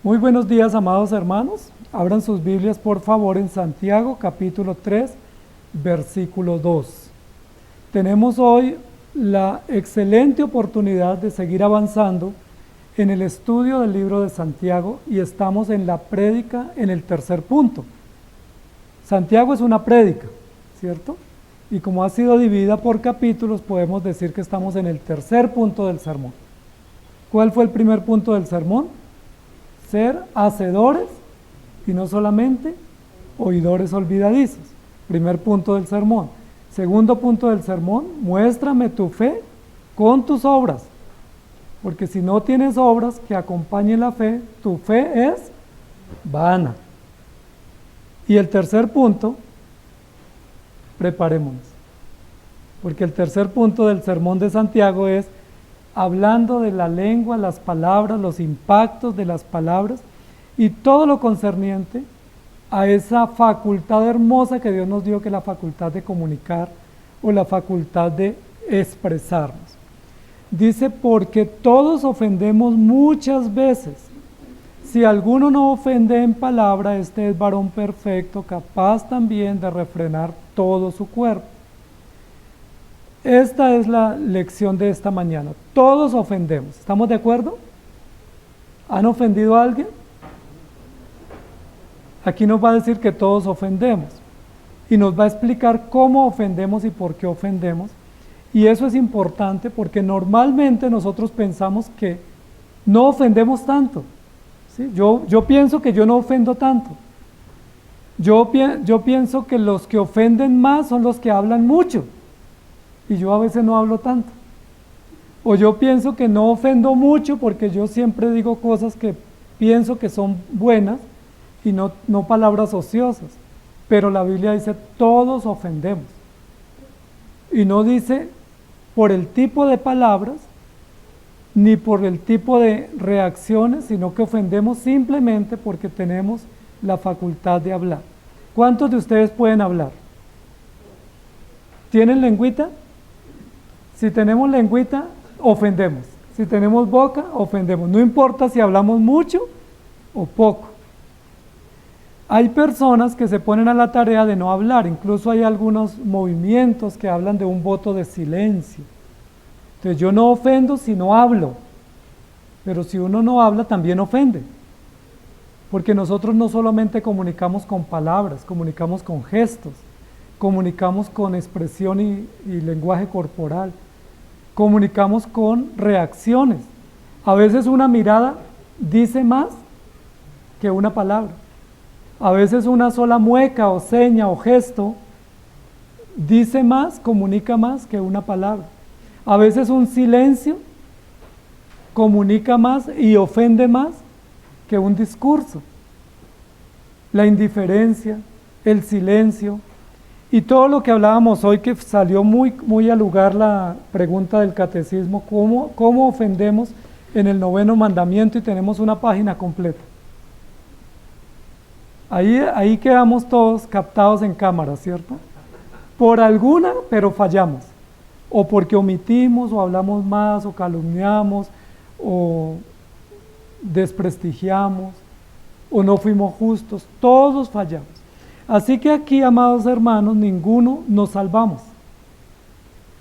Muy buenos días, amados hermanos. Abran sus Biblias, por favor, en Santiago, capítulo 3, versículo 2. Tenemos hoy la excelente oportunidad de seguir avanzando en el estudio del libro de Santiago y estamos en la prédica en el tercer punto. Santiago es una prédica, ¿cierto? Y como ha sido dividida por capítulos, podemos decir que estamos en el tercer punto del sermón. ¿Cuál fue el primer punto del sermón? Ser hacedores y no solamente oidores olvidadizos. Primer punto del sermón. Segundo punto del sermón, muéstrame tu fe con tus obras. Porque si no tienes obras que acompañen la fe, tu fe es vana. Y el tercer punto, preparémonos. Porque el tercer punto del sermón de Santiago es hablando de la lengua, las palabras, los impactos de las palabras y todo lo concerniente a esa facultad hermosa que Dios nos dio, que es la facultad de comunicar o la facultad de expresarnos. Dice, porque todos ofendemos muchas veces. Si alguno no ofende en palabra, este es varón perfecto, capaz también de refrenar todo su cuerpo. Esta es la lección de esta mañana. Todos ofendemos. ¿Estamos de acuerdo? ¿Han ofendido a alguien? Aquí nos va a decir que todos ofendemos. Y nos va a explicar cómo ofendemos y por qué ofendemos. Y eso es importante porque normalmente nosotros pensamos que no ofendemos tanto. ¿Sí? Yo pienso que yo no ofendo tanto. Yo pienso que los que ofenden más son los que hablan mucho. Y yo a veces no hablo tanto. O yo pienso que no ofendo mucho porque yo siempre digo cosas que pienso que son buenas y no palabras ociosas. Pero la Biblia dice, todos ofendemos. Y no dice por el tipo de palabras, ni por el tipo de reacciones, sino que ofendemos simplemente porque tenemos la facultad de hablar. ¿Cuántos de ustedes pueden hablar? ¿Tienen lengüita? Si tenemos lengüita, ofendemos. Si tenemos boca, ofendemos. No importa si hablamos mucho o poco. Hay personas que se ponen a la tarea de no hablar. Incluso hay algunos movimientos que hablan de un voto de silencio. Entonces yo no ofendo si no hablo. Pero si uno no habla, también ofende. Porque nosotros no solamente comunicamos con palabras, comunicamos con gestos, comunicamos con expresión y lenguaje corporal. Comunicamos con reacciones. A veces una mirada dice más que una palabra. A veces una sola mueca o seña o gesto dice más, comunica más que una palabra. A veces un silencio comunica más y ofende más que un discurso. La indiferencia, el silencio. Y todo lo que hablábamos hoy, que salió muy al lugar la pregunta del catecismo, ¿cómo ofendemos en el 9º mandamiento? Y tenemos una página completa. Ahí quedamos todos captados en cámara, ¿cierto? Por alguna, pero fallamos. O porque omitimos, o hablamos más, o calumniamos, o desprestigiamos, o no fuimos justos. Todos fallamos. Así que aquí, amados hermanos, ninguno nos salvamos,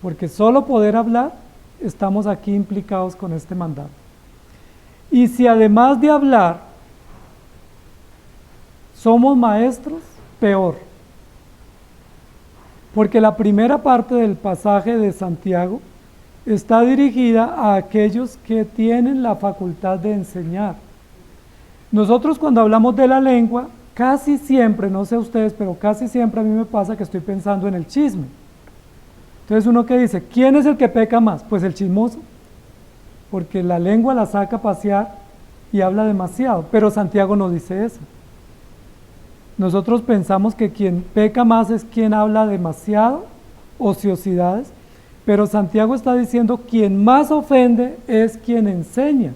porque solo poder hablar, estamos aquí implicados con este mandato. Y si además de hablar, somos maestros, peor. Porque la primera parte del pasaje de Santiago está dirigida a aquellos que tienen la facultad de enseñar. Nosotros cuando hablamos de la lengua, casi siempre, no sé ustedes, pero casi siempre a mí me pasa que estoy pensando en el chisme. Entonces uno que dice, ¿quién es el que peca más? Pues el chismoso, porque la lengua la saca a pasear y habla demasiado, pero Santiago no dice eso. Nosotros pensamos que quien peca más es quien habla demasiado, ociosidades, pero Santiago está diciendo quien más ofende es quien enseña.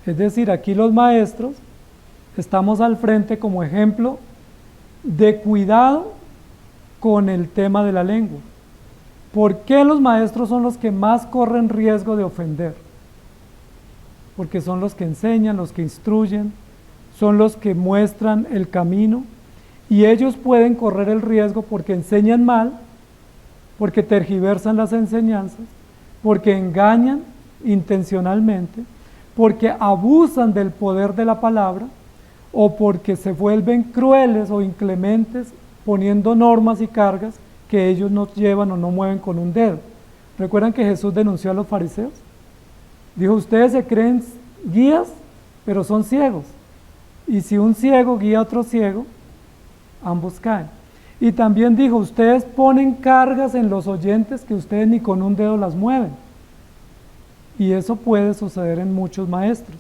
Es decir, aquí los maestros estamos al frente como ejemplo de cuidado con el tema de la lengua. ¿Por qué los maestros son los que más corren riesgo de ofender? porque son los que enseñan, los que instruyen, son los que muestran el camino, y ellos pueden correr el riesgo porque enseñan mal, porque tergiversan las enseñanzas, porque engañan intencionalmente, porque abusan del poder de la palabra, o porque se vuelven crueles o inclementes poniendo normas y cargas que ellos no llevan o no mueven con un dedo. ¿Recuerdan que Jesús denunció a los fariseos? Dijo, ustedes se creen guías, pero son ciegos. Y si un ciego guía a otro ciego, ambos caen. Y también dijo, ustedes ponen cargas en los oyentes que ustedes ni con un dedo las mueven. Y eso puede suceder en muchos maestros,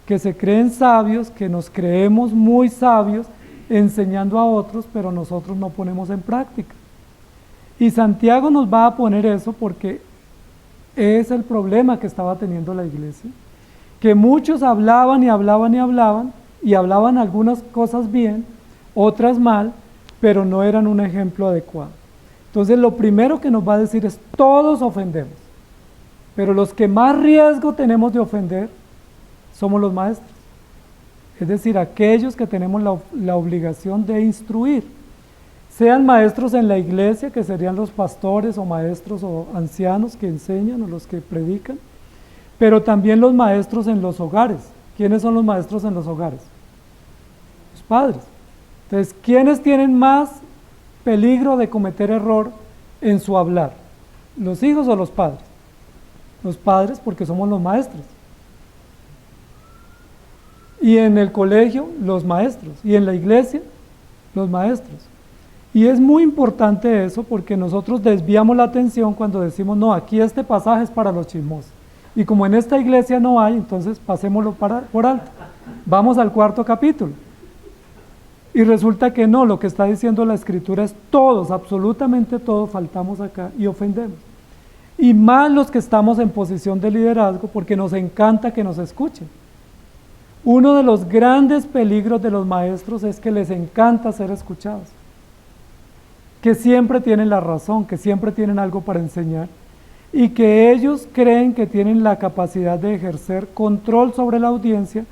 que se creen sabios, que nos creemos muy sabios, enseñando a otros, pero nosotros no ponemos en práctica. Y Santiago nos va a poner eso porque es el problema que estaba teniendo la iglesia, que muchos hablaban y hablaban y hablaban, y hablaban algunas cosas bien, otras mal, pero no eran un ejemplo adecuado. Entonces lo primero que nos va a decir es, todos ofendemos, pero los que más riesgo tenemos de ofender somos los maestros, es decir, aquellos que tenemos la obligación de instruir, sean maestros en la iglesia, que serían los pastores o maestros o ancianos que enseñan o los que predican, pero también los maestros en los hogares. ¿Quiénes son los maestros en los hogares? Los padres. Entonces, ¿quiénes tienen más peligro de cometer error en su hablar? ¿Los hijos o los padres? Los padres, porque somos los maestros. Y en el colegio, los maestros. Y en la iglesia, los maestros. Y es muy importante eso porque nosotros desviamos la atención cuando decimos, no, aquí este pasaje es para los chismosos. Y como en esta iglesia no hay, entonces pasémoslo por alto. Vamos al 4º capítulo. Y resulta que no, lo que está diciendo la Escritura es todos, absolutamente todos, faltamos acá y ofendemos. Y más los que estamos en posición de liderazgo porque nos encanta que nos escuchen. Uno de los grandes peligros de los maestros es que les encanta ser escuchados, que siempre tienen la razón, que siempre tienen algo para enseñar y que ellos creen que tienen la capacidad de ejercer control sobre la audiencia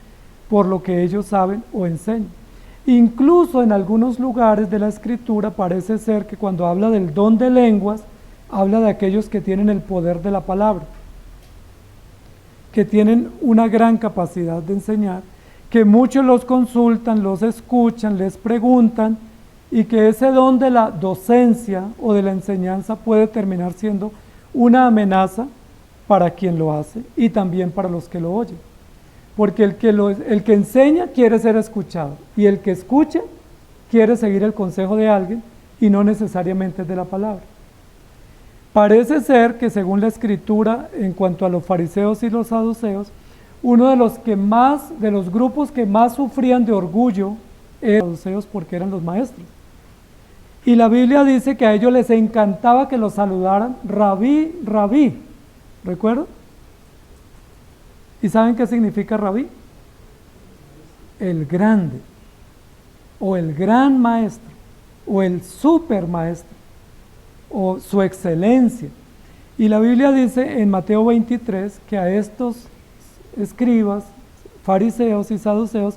por lo que ellos saben o enseñan. Incluso en algunos lugares de la Escritura parece ser que cuando habla del don de lenguas, habla de aquellos que tienen el poder de la palabra, que tienen una gran capacidad de enseñar, que muchos los consultan, los escuchan, les preguntan, y que ese don de la docencia o de la enseñanza puede terminar siendo una amenaza para quien lo hace y también para los que lo oyen. Porque el que enseña quiere ser escuchado y el que escucha quiere seguir el consejo de alguien y no necesariamente de la palabra. Parece ser que según la Escritura, en cuanto a los fariseos y los saduceos, uno de los grupos que más sufrían de orgullo eran los saduceos porque eran los maestros. Y la Biblia dice que a ellos les encantaba que los saludaran rabí, rabí. ¿Recuerdan? ¿Y saben qué significa rabí? El grande, o el gran maestro, o el super maestro, o su excelencia. Y la Biblia dice en Mateo 23 que a estos escribas, fariseos y saduceos,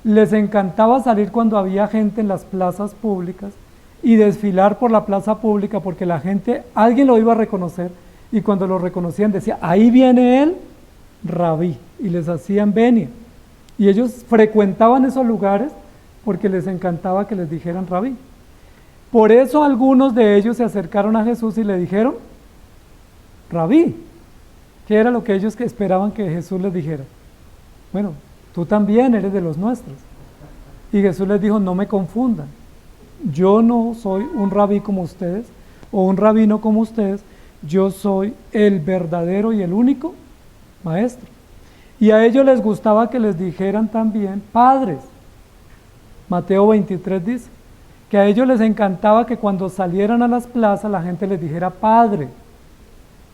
les encantaba salir cuando había gente en las plazas públicas y desfilar por la plaza pública porque la gente, alguien lo iba a reconocer y cuando lo reconocían decía, ahí viene él, rabí, y les hacían venia. Y ellos frecuentaban esos lugares porque les encantaba que les dijeran rabí. Por eso algunos de ellos se acercaron a Jesús y le dijeron, rabí, ¿qué era lo que ellos esperaban que Jesús les dijera? Bueno, tú también eres de los nuestros. Y Jesús les dijo, no me confundan, yo no soy un rabí como ustedes, o un rabino como ustedes, yo soy el verdadero y el único maestro. Y a ellos les gustaba que les dijeran también padres. Mateo 23 dice que a ellos les encantaba que cuando salieran a las plazas la gente les dijera padre.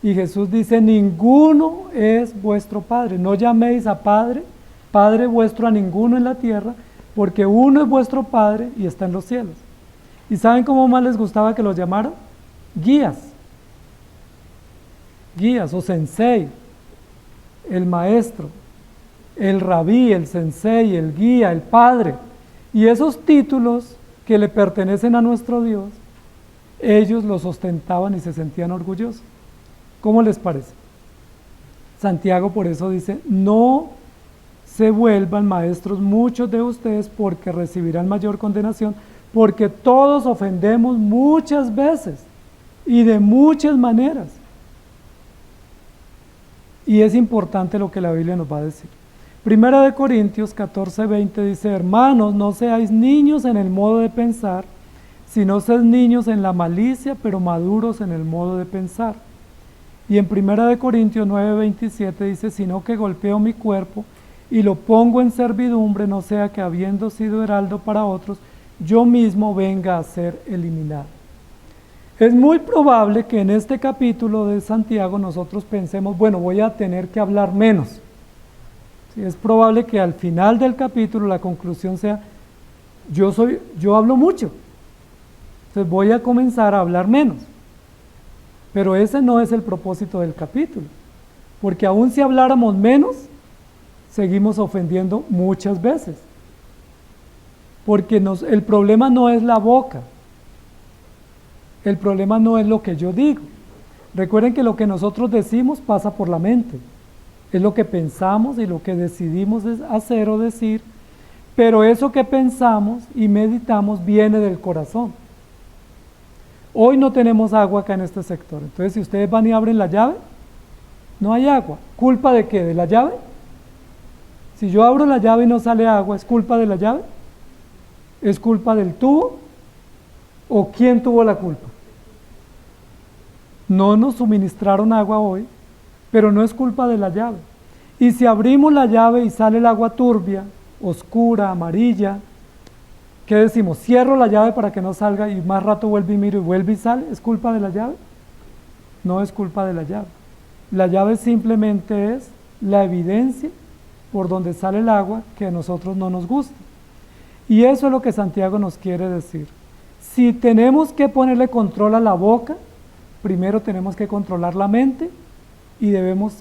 Y Jesús dice, ninguno es vuestro padre, no llaméis a padre vuestro a ninguno en la tierra, porque uno es vuestro Padre y está en los cielos. ¿Y saben cómo más les gustaba que los llamaran? Guías o sensei, el maestro, el rabí, el sensei, el guía, el padre. Y esos títulos que le pertenecen a nuestro Dios, ellos los ostentaban y se sentían orgullosos. ¿Cómo les parece? Santiago por eso dice, no se vuelvan maestros muchos de ustedes porque recibirán mayor condenación, porque todos ofendemos muchas veces y de muchas maneras. Y es importante lo que la Biblia nos va a decir. Primera de Corintios 14:20 dice, hermanos, no seáis niños en el modo de pensar, sino sed niños en la malicia, pero maduros en el modo de pensar. Y en Primera de Corintios 9:27 dice, sino que golpeo mi cuerpo y lo pongo en servidumbre, no sea que habiendo sido heraldo para otros, yo mismo venga a ser eliminado. Es muy probable que en este capítulo de Santiago nosotros pensemos, bueno, voy a tener que hablar menos. Sí, es probable que al final del capítulo la conclusión sea, yo hablo mucho, entonces voy a comenzar a hablar menos. Pero ese no es el propósito del capítulo, porque aun si habláramos menos, seguimos ofendiendo muchas veces. Porque el problema no es la boca, el problema no es lo que yo digo. Recuerden que lo que nosotros decimos pasa por la mente, es lo que pensamos y lo que decidimos hacer o decir, pero eso que pensamos y meditamos viene del corazón. Hoy no tenemos agua acá en este sector, entonces si ustedes van y abren la llave, no hay agua. ¿Culpa de qué? ¿De la llave? Si yo abro la llave y no sale agua, ¿es culpa de la llave? ¿Es culpa del tubo? ¿O quién tuvo la culpa? No nos suministraron agua hoy, pero no es culpa de la llave. Y si abrimos la llave y sale el agua turbia, oscura, amarilla, ¿qué decimos? Cierro la llave para que no salga y más rato vuelve y miro y vuelve y sale. ¿Es culpa de la llave? No es culpa de la llave. La llave simplemente es la evidencia por donde sale el agua que a nosotros no nos gusta. Y eso es lo que Santiago nos quiere decir. Si tenemos que ponerle control a la boca, primero tenemos que controlar la mente y debemos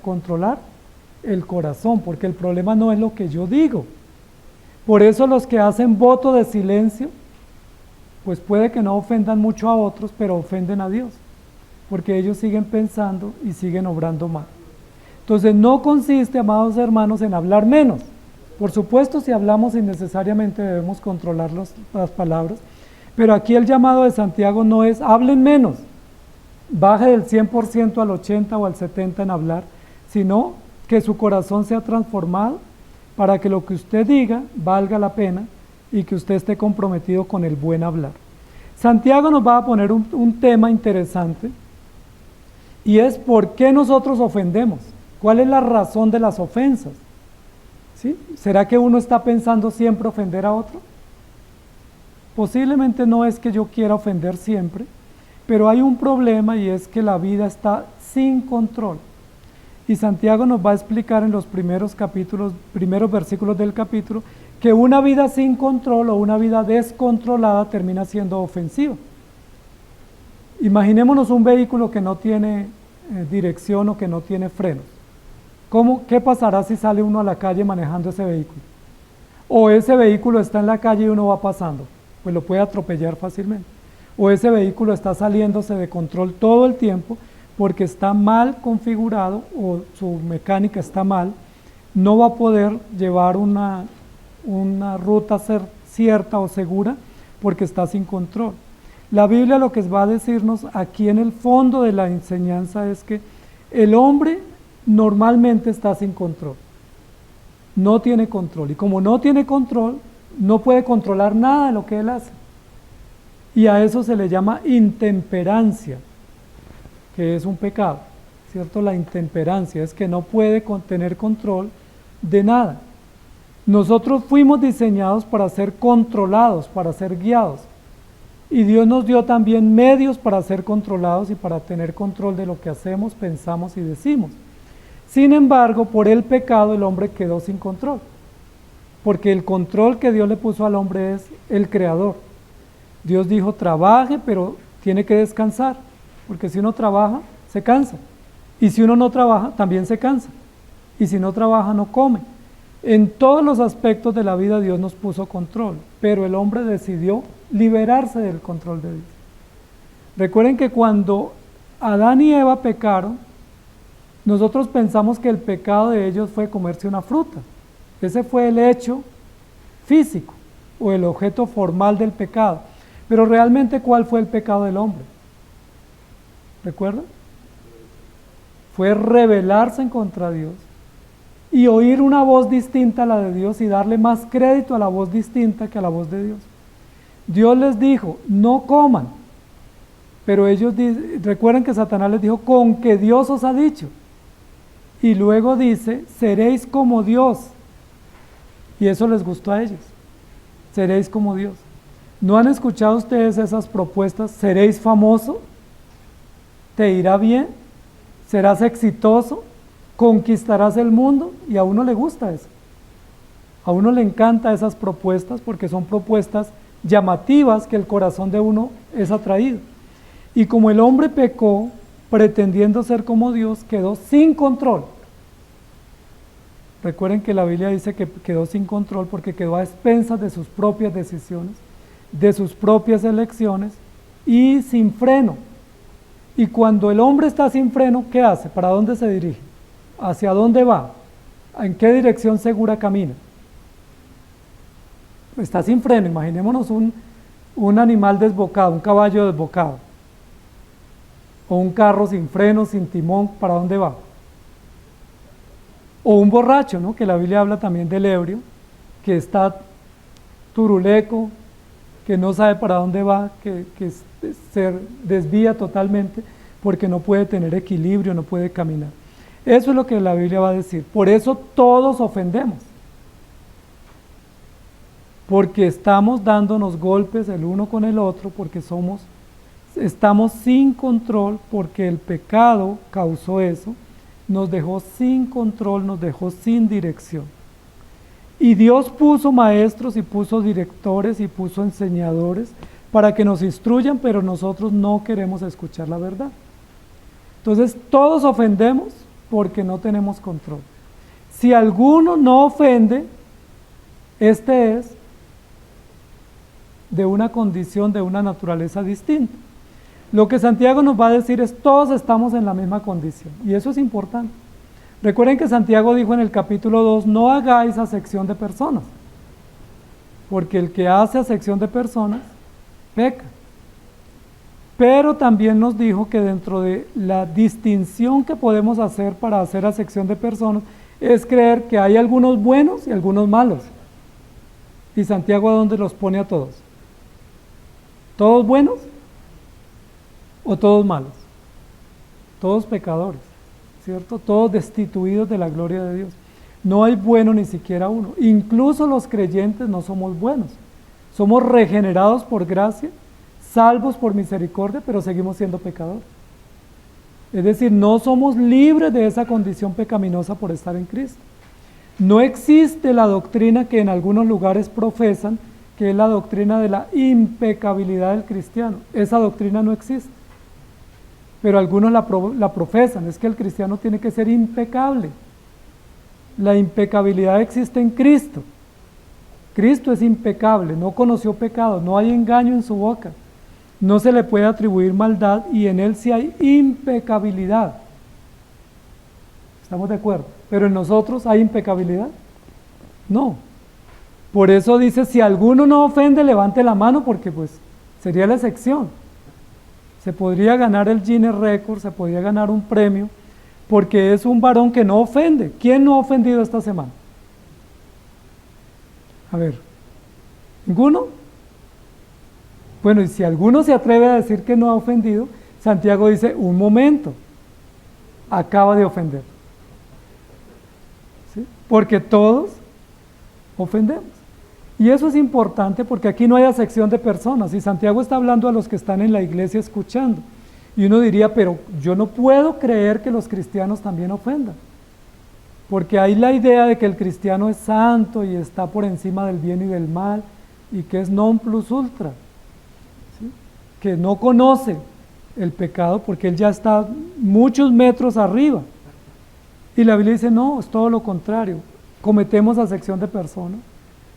controlar el corazón, porque el problema no es lo que yo digo. Por eso los que hacen voto de silencio, pues puede que no ofendan mucho a otros, pero ofenden a Dios, porque ellos siguen pensando y siguen obrando mal. Entonces no consiste, amados hermanos, en hablar menos. Por supuesto, si hablamos innecesariamente debemos controlar las palabras, pero aquí el llamado de Santiago no es hablen menos, baje del 100% al 80 o al 70 en hablar, sino que su corazón sea transformado para que lo que usted diga valga la pena y que usted esté comprometido con el buen hablar. Santiago nos va a poner un tema interesante y es por qué nosotros ofendemos, cuál es la razón de las ofensas. ¿Sí? ¿Será que uno está pensando siempre ofender a otro? Posiblemente no es que yo quiera ofender siempre, pero hay un problema y es que la vida está sin control. Y Santiago nos va a explicar en los primeros versículos del capítulo, que una vida sin control o una vida descontrolada termina siendo ofensiva. Imaginémonos un vehículo que no tiene dirección o que no tiene frenos. ¿Qué pasará si sale uno a la calle manejando ese vehículo? O ese vehículo está en la calle y uno va pasando, pues lo puede atropellar fácilmente. O ese vehículo está saliéndose de control todo el tiempo porque está mal configurado o su mecánica está mal, no va a poder llevar una ruta cierta o segura porque está sin control. La Biblia lo que va a decirnos aquí en el fondo de la enseñanza es que el hombre normalmente está sin control, no tiene control, y como no tiene control, no puede controlar nada de lo que él hace, y a eso se le llama intemperancia, que es un pecado, ¿cierto? La intemperancia es que no puede tener control de nada. Nosotros fuimos diseñados para ser controlados, para ser guiados, y Dios nos dio también medios para ser controlados y para tener control de lo que hacemos, pensamos y decimos. Sin embargo, por el pecado el hombre quedó sin control, porque el control que Dios le puso al hombre es el creador. Dios dijo, trabaje, pero tiene que descansar, porque si uno trabaja, se cansa, y si uno no trabaja, también se cansa, y si no trabaja, no come. En todos los aspectos de la vida Dios nos puso control, pero el hombre decidió liberarse del control de Dios. Recuerden que cuando Adán y Eva pecaron, nosotros pensamos que el pecado de ellos fue comerse una fruta. Ese fue el hecho físico o el objeto formal del pecado. Pero realmente, ¿cuál fue el pecado del hombre? ¿Recuerdan? Fue rebelarse en contra de Dios y oír una voz distinta a la de Dios y darle más crédito a la voz distinta que a la voz de Dios. Dios les dijo, no coman, pero ellos recuerden que Satanás les dijo, con que Dios os ha dicho. Y luego dice, seréis como Dios. Y eso les gustó a ellos, seréis como Dios. ¿No han escuchado ustedes esas propuestas? ¿Seréis famoso? ¿Te irá bien? ¿Serás exitoso? ¿Conquistarás el mundo? Y a uno le gusta eso. A uno le encantan esas propuestas porque son propuestas llamativas que el corazón de uno es atraído. Y como el hombre pecó pretendiendo ser como Dios, quedó sin control. Recuerden que la Biblia dice que quedó sin control porque quedó a expensas de sus propias decisiones, de sus propias elecciones y sin freno. Y cuando el hombre está sin freno, ¿qué hace? ¿Para dónde se dirige? ¿Hacia dónde va? ¿En qué dirección segura camina? Está sin freno. Imaginémonos un animal desbocado, un caballo desbocado, o un carro sin freno, sin timón, ¿para dónde va? O un borracho, ¿no? Que la Biblia habla también del ebrio, que está turuleco, que no sabe para dónde va, que se desvía totalmente porque no puede tener equilibrio, no puede caminar. Eso es lo que la Biblia va a decir. Por eso todos ofendemos, porque estamos dándonos golpes el uno con el otro, porque estamos sin control, porque el pecado causó eso, nos dejó sin control, nos dejó sin dirección. Y Dios puso maestros y puso directores y puso enseñadores para que nos instruyan, pero nosotros no queremos escuchar la verdad. Entonces todos ofendemos porque no tenemos control. Si alguno no ofende, este es de una condición, de una naturaleza distinta. Lo que Santiago nos va a decir es, todos estamos en la misma condición, y eso es importante. Recuerden que Santiago dijo en el capítulo 2, no hagáis acepción de personas, porque el que hace acepción de personas, peca. Pero también nos dijo que dentro de la distinción que podemos hacer para hacer acepción de personas, es creer que hay algunos buenos y algunos malos. ¿Y Santiago a dónde los pone a todos? ¿Todos buenos o todos malos? Todos pecadores, ¿cierto? Todos destituidos de la gloria de Dios. No hay bueno ni siquiera uno. Incluso los creyentes no somos buenos. Somos regenerados por gracia, salvos por misericordia, pero seguimos siendo pecadores. Es decir, no somos libres de esa condición pecaminosa por estar en Cristo. No existe la doctrina que en algunos lugares profesan, que es la doctrina de la impecabilidad del cristiano. Esa doctrina no existe. Pero algunos la profesan, es que el cristiano tiene que ser impecable. La impecabilidad existe en Cristo. Cristo es impecable, no conoció pecado, no hay engaño en su boca, no se le puede atribuir maldad y en él sí hay impecabilidad. ¿Estamos de acuerdo? Pero en nosotros hay impecabilidad. No. Por eso dice, si alguno no ofende, levante la mano, porque pues sería la excepción. Se podría ganar el Guinness Record, se podría ganar un premio, porque es un varón que no ofende. ¿Quién no ha ofendido esta semana? A ver, ¿ninguno? Bueno, y si alguno se atreve a decir que no ha ofendido, Santiago dice, un momento, acaba de ofender. ¿Sí? Porque todos ofendemos. Y eso es importante porque aquí no hay acepción de personas, y Santiago está hablando a los que están en la iglesia escuchando. Y uno diría, pero yo no puedo creer que los cristianos también ofendan. Porque hay la idea de que el cristiano es santo y está por encima del bien y del mal, y que es non plus ultra, ¿sí? Que no conoce el pecado porque él ya está muchos metros arriba. Y la Biblia dice, no, es todo lo contrario. cometemos acepción de persona,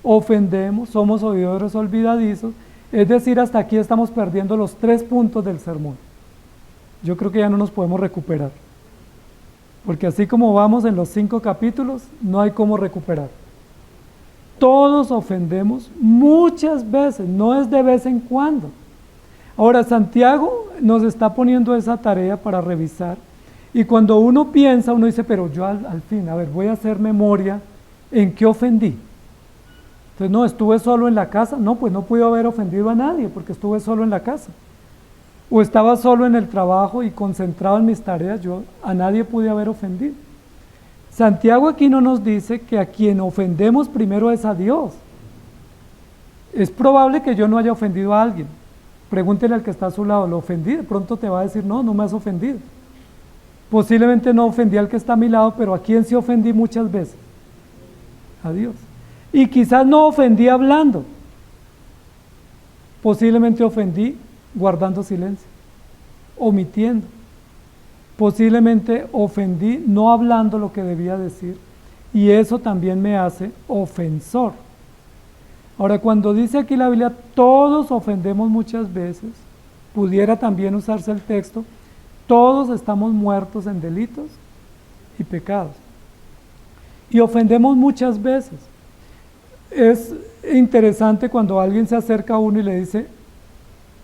ofendemos, somos oidores olvidadizos, es decir, hasta aquí estamos perdiendo los 3 puntos del sermón. Yo creo que ya no nos podemos recuperar, porque así como vamos en los 5 capítulos, no hay cómo recuperar. Todos ofendemos muchas veces, no es de vez en cuando. Ahora, Santiago nos está poniendo esa tarea para revisar, y cuando uno piensa, uno dice, pero yo al fin, a ver, voy a hacer memoria en qué ofendí. Entonces, no, estuve solo en la casa, no, pues no pude haber ofendido a nadie, porque estuve solo en la casa. O estaba solo en el trabajo y concentrado en mis tareas, yo a nadie pude haber ofendido. Santiago aquí no nos dice que a quien ofendemos primero es a Dios. Es probable que yo no haya ofendido a alguien. Pregúntele al que está a su lado, ¿lo ofendí? De pronto te va a decir, no, no me has ofendido. Posiblemente no ofendí al que está a mi lado, pero ¿a quién sí ofendí muchas veces? A Dios. Y quizás no ofendí hablando. Posiblemente ofendí guardando silencio, omitiendo. Posiblemente ofendí no hablando lo que debía decir, y eso también me hace ofensor. Ahora, cuando dice aquí la Biblia, todos ofendemos muchas veces, pudiera también usarse el texto, todos estamos muertos en delitos y pecados. Y ofendemos muchas veces. Es interesante cuando alguien se acerca a uno y le dice,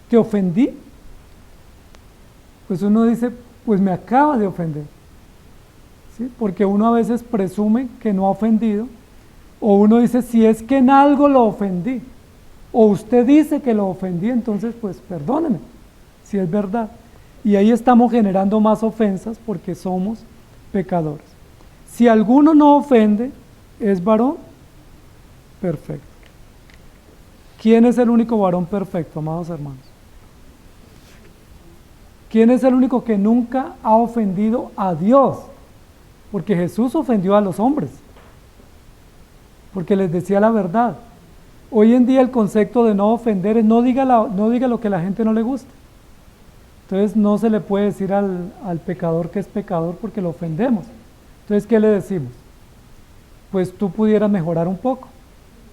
¿te ofendí? Pues uno dice, pues me acaba de ofender. ¿Sí? Porque uno a veces presume que no ha ofendido, o uno dice, si es que en algo lo ofendí, o usted dice que lo ofendí, entonces pues perdóneme, si es verdad. Y ahí estamos generando más ofensas porque somos pecadores. Si alguno no ofende, es varón perfecto. ¿Quién es el único varón perfecto, amados hermanos? ¿Quién es el único que nunca ha ofendido a Dios? Porque Jesús ofendió a los hombres, porque les decía la verdad. Hoy en día el concepto de no ofender es no diga lo que a la gente no le gusta. Entonces no se le puede decir al pecador que es pecador porque lo ofendemos. Entonces, ¿qué le decimos? Pues tú pudieras mejorar un poco,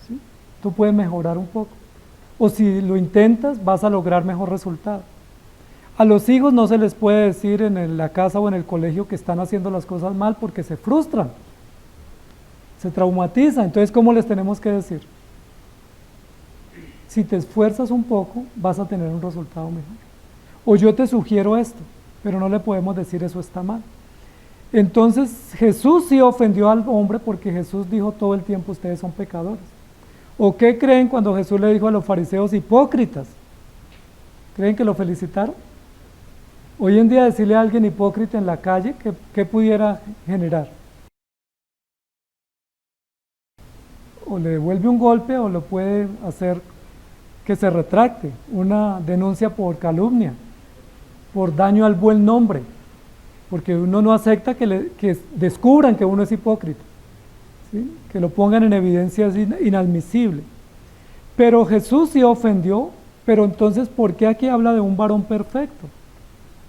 ¿sí? Tú puedes mejorar un poco. O si lo intentas, vas a lograr mejor resultado. A los hijos no se les puede decir en la casa o en el colegio que están haciendo las cosas mal porque se frustran, se traumatizan. Entonces, ¿cómo les tenemos que decir? Si te esfuerzas un poco, vas a tener un resultado mejor. O yo te sugiero esto, pero no le podemos decir eso está mal. Entonces, Jesús sí ofendió al hombre porque Jesús dijo todo el tiempo, ustedes son pecadores. ¿O qué creen cuando Jesús le dijo a los fariseos hipócritas? ¿Creen que lo felicitaron? Hoy en día decirle a alguien hipócrita en la calle, ¿qué pudiera generar? O le devuelve un golpe o lo puede hacer que se retracte, una denuncia por calumnia, por daño al buen nombre, porque uno no acepta que descubran que uno es hipócrita, ¿sí? Que lo pongan en evidencia es inadmisible. Pero Jesús sí ofendió, pero entonces, ¿por qué aquí habla de un varón perfecto?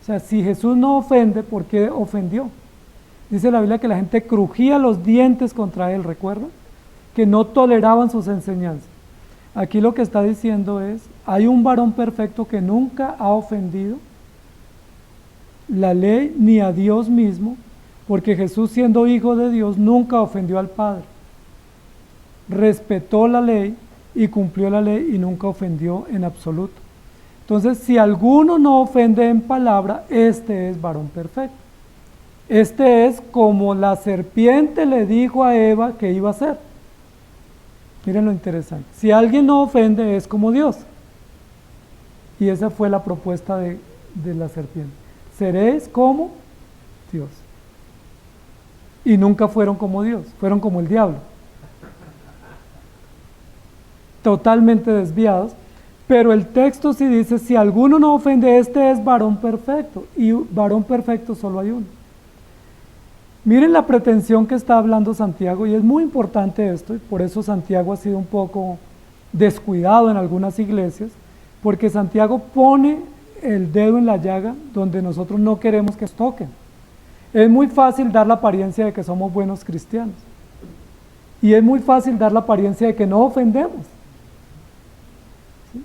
O sea, si Jesús no ofende, ¿por qué ofendió? Dice la Biblia que la gente crujía los dientes contra él, ¿recuerdan? Que no toleraban sus enseñanzas. Aquí lo que está diciendo es, hay un varón perfecto que nunca ha ofendido la ley ni a Dios mismo, porque Jesús, siendo hijo de Dios, nunca ofendió al Padre. Respetó la ley y cumplió la ley y nunca ofendió en absoluto. Entonces, si alguno no ofende en palabra, este es varón perfecto. Este es como la serpiente le dijo a Eva que iba a ser. Miren lo interesante. Si alguien no ofende, es como Dios. Y esa fue la propuesta de la serpiente. Seréis como Dios. Y nunca fueron como Dios, fueron como el diablo. Totalmente desviados. Pero el texto sí dice, si alguno no ofende, este es varón perfecto. Y varón perfecto solo hay uno. Miren la pretensión que está hablando Santiago, y es muy importante esto, y por eso Santiago ha sido un poco descuidado en algunas iglesias, porque Santiago pone el dedo en la llaga donde nosotros no queremos que nos toquen. Es muy fácil dar la apariencia de que somos buenos cristianos. Y es muy fácil dar la apariencia de que no ofendemos. ¿Sí?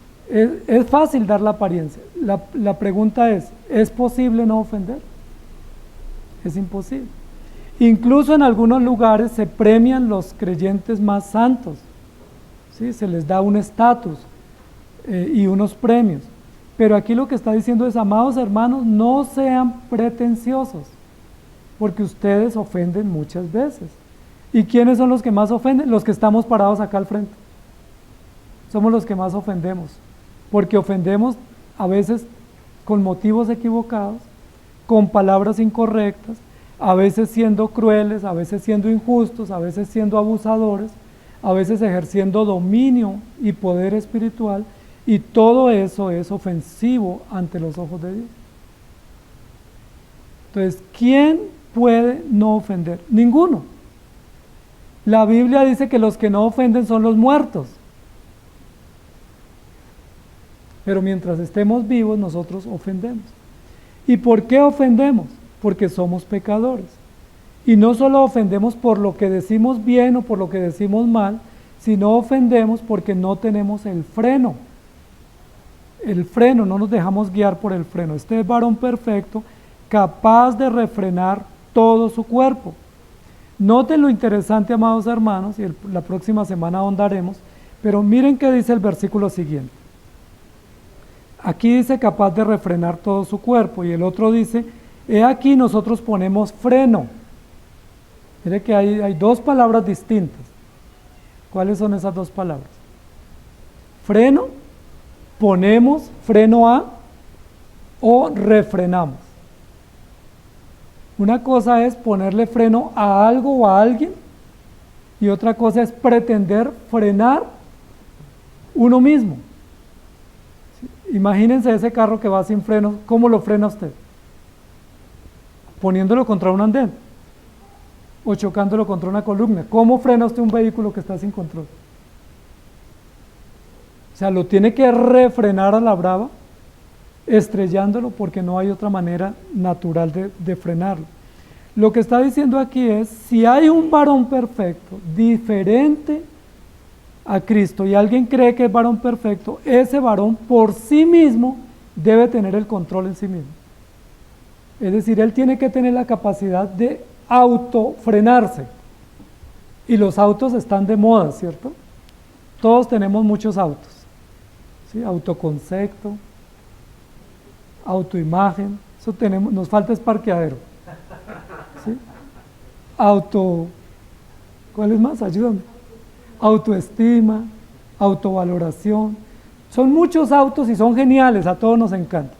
Es fácil dar la apariencia. La pregunta ¿es posible no ofender? Es imposible. Incluso en algunos lugares se premian los creyentes más santos, ¿sí? Se les da un estatus y unos premios. Pero aquí lo que está diciendo es, amados hermanos, no sean pretenciosos, porque ustedes ofenden muchas veces. ¿Y quiénes son los que más ofenden? Los que estamos parados acá al frente. Somos los que más ofendemos, porque ofendemos a veces con motivos equivocados, con palabras incorrectas, a veces siendo crueles, a veces siendo injustos, a veces siendo abusadores, a veces ejerciendo dominio y poder espiritual, y todo eso es ofensivo ante los ojos de Dios. Entonces, ¿quién puede no ofender? Ninguno. La Biblia dice que los que no ofenden son los muertos. Pero mientras estemos vivos, nosotros ofendemos. ¿Y por qué ofendemos? Porque somos pecadores. Y no solo ofendemos por lo que decimos bien o por lo que decimos mal, sino ofendemos porque no tenemos el freno. El freno, no nos dejamos guiar por el freno. Este es varón perfecto, capaz de refrenar todo su cuerpo. Noten lo interesante, amados hermanos, y la próxima semana ahondaremos, pero miren qué dice el versículo siguiente. Aquí dice capaz de refrenar todo su cuerpo, y el otro dice, he aquí nosotros ponemos freno. Mire que hay dos palabras distintas. ¿Cuáles son esas dos palabras? Freno, ponemos freno a, o refrenamos. Una cosa es ponerle freno a algo o a alguien, y otra cosa es pretender frenar uno mismo. ¿Sí? Imagínense ese carro que va sin freno, ¿cómo lo frena usted? Poniéndolo contra un andén o chocándolo contra una columna. ¿Cómo frena usted un vehículo que está sin control? O sea, lo tiene que refrenar a la brava, estrellándolo, porque no hay otra manera natural de frenarlo. Lo que está diciendo aquí es, si hay un varón perfecto, diferente a Cristo, y alguien cree que es varón perfecto, ese varón por sí mismo debe tener el control en sí mismo. Es decir, él tiene que tener la capacidad de autofrenarse. Y los autos están de moda, ¿cierto? Todos tenemos muchos autos. ¿Sí? Autoconcepto, autoimagen, eso tenemos, nos falta es parqueadero. ¿Sí? ¿Cuál es más? Ayúdame. Autoestima, autovaloración. Son muchos autos y son geniales, a todos nos encanta,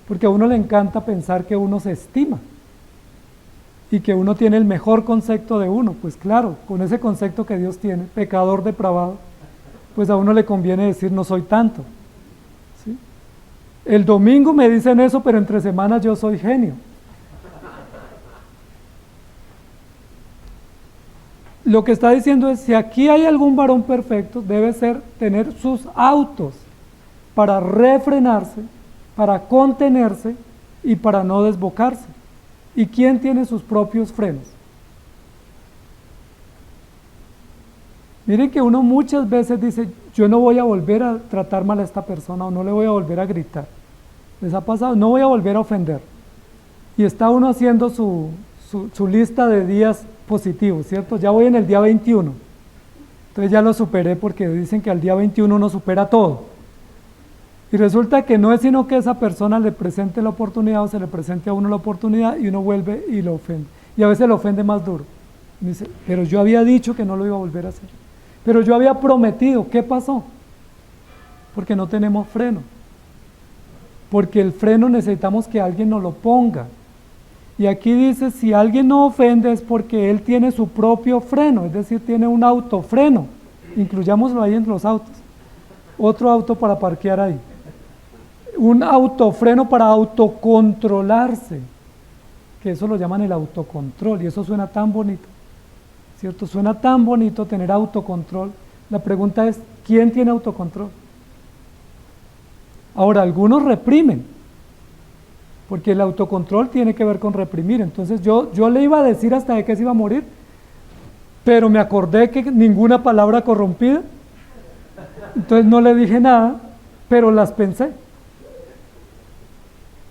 porque a uno le encanta pensar que uno se estima y que uno tiene el mejor concepto de uno. Pues claro, con ese concepto que Dios tiene, pecador depravado, pues a uno le conviene decir no soy tanto. ¿Sí? El domingo me dicen eso, pero entre semanas yo soy genio. Lo que está diciendo es, si aquí hay algún varón perfecto, debe tener sus autos para refrenarse, para contenerse y para no desbocarse. ¿Y quién tiene sus propios frenos? Miren que uno muchas veces dice, yo no voy a volver a tratar mal a esta persona, o no le voy a volver a gritar. ¿Les ha pasado? No voy a volver a ofender. Y está uno haciendo su lista de días positivos, ¿cierto? Ya voy en el día 21. Entonces ya lo superé, porque dicen que al día 21 uno supera todo. Y resulta que no es sino que esa persona le presente la oportunidad, o se le presente a uno la oportunidad, y uno vuelve y lo ofende. Y a veces lo ofende más duro. Y dice, pero yo había dicho que no lo iba a volver a hacer. Pero yo había prometido. ¿Qué pasó? Porque no tenemos freno. Porque el freno necesitamos que alguien nos lo ponga. Y aquí dice, si alguien no ofende es porque él tiene su propio freno, es decir, tiene un autofreno. Incluyámoslo ahí en los autos. Otro auto para parquear ahí. Un autofreno para autocontrolarse, que eso lo llaman el autocontrol, y eso suena tan bonito, ¿cierto? Suena tan bonito tener autocontrol. La pregunta es, ¿quién tiene autocontrol? Ahora, algunos reprimen, porque el autocontrol tiene que ver con reprimir. Entonces yo le iba a decir hasta de que se iba a morir, pero me acordé que ninguna palabra corrompida, entonces no le dije nada, pero las pensé.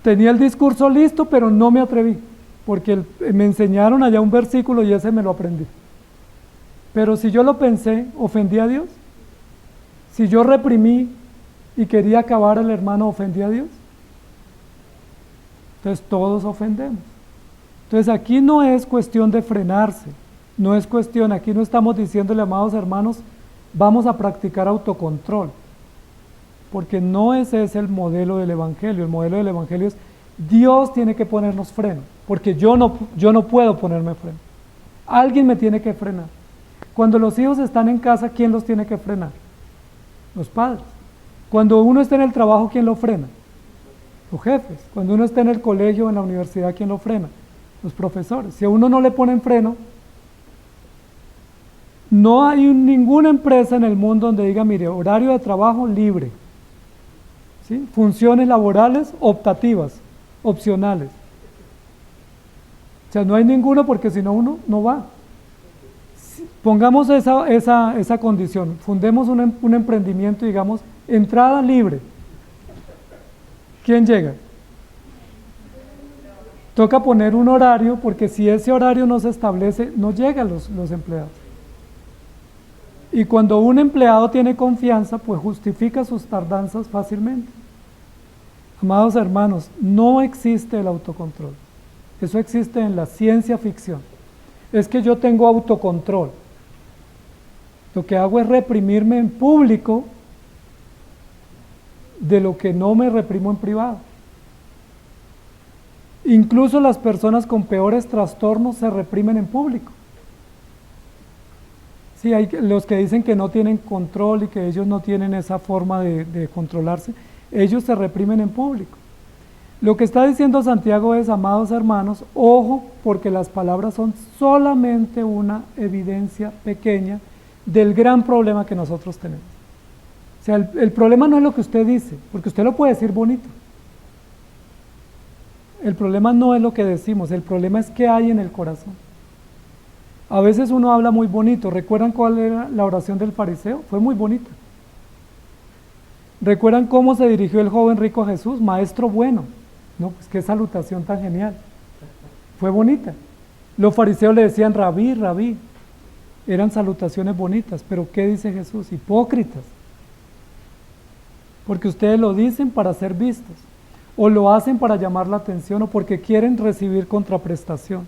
Tenía el discurso listo, pero no me atreví, porque me enseñaron allá un versículo y ese me lo aprendí. Pero si yo lo pensé, ¿ofendí a Dios? Si yo reprimí y quería acabar al hermano, ¿ofendí a Dios? Entonces todos ofendemos. Entonces aquí no es cuestión de frenarse, no es cuestión, aquí no estamos diciéndole, amados hermanos, vamos a practicar autocontrol, porque no ese es el modelo del Evangelio. El modelo del Evangelio es, Dios tiene que ponernos freno, porque yo no puedo ponerme freno. Alguien me tiene que frenar. Cuando los hijos están en casa, ¿quién los tiene que frenar? Los padres. Cuando uno está en el trabajo, ¿quién lo frena? Los jefes. Cuando uno está en el colegio o en la universidad, ¿quién lo frena? Los profesores. Si a uno no le ponen freno, no hay ninguna empresa en el mundo donde diga, mire, horario de trabajo libre, ¿sí? Funciones laborales optativas, opcionales. O sea, no hay ninguno, porque si no uno no va. Pongamos esa condición, fundemos un emprendimiento, digamos, entrada libre. ¿Quién llega? Toca poner un horario, porque si ese horario no se establece, no llegan los empleados. Y cuando un empleado tiene confianza, pues justifica sus tardanzas fácilmente. Amados hermanos, no existe el autocontrol. Eso existe en la ciencia ficción. Es que yo tengo autocontrol. Lo que hago es reprimirme en público de lo que no me reprimo en privado. Incluso las personas con peores trastornos se reprimen en público. Sí, hay los que dicen que no tienen control y que ellos no tienen esa forma de controlarse, ellos se reprimen en público. Lo que está diciendo Santiago es, amados hermanos, ojo, porque las palabras son solamente una evidencia pequeña del gran problema que nosotros tenemos. O sea, el problema no es lo que usted dice, porque usted lo puede decir bonito. El problema no es lo que decimos, el problema es qué hay en el corazón. A veces uno habla muy bonito. ¿Recuerdan cuál era la oración del fariseo? Fue muy bonita. ¿Recuerdan cómo se dirigió el joven rico a Jesús? Maestro bueno. No, pues qué salutación tan genial. Fue bonita. Los fariseos le decían rabí, rabí. Eran salutaciones bonitas, pero ¿qué dice Jesús? Hipócritas. Porque ustedes lo dicen para ser vistos, o lo hacen para llamar la atención, o porque quieren recibir contraprestación.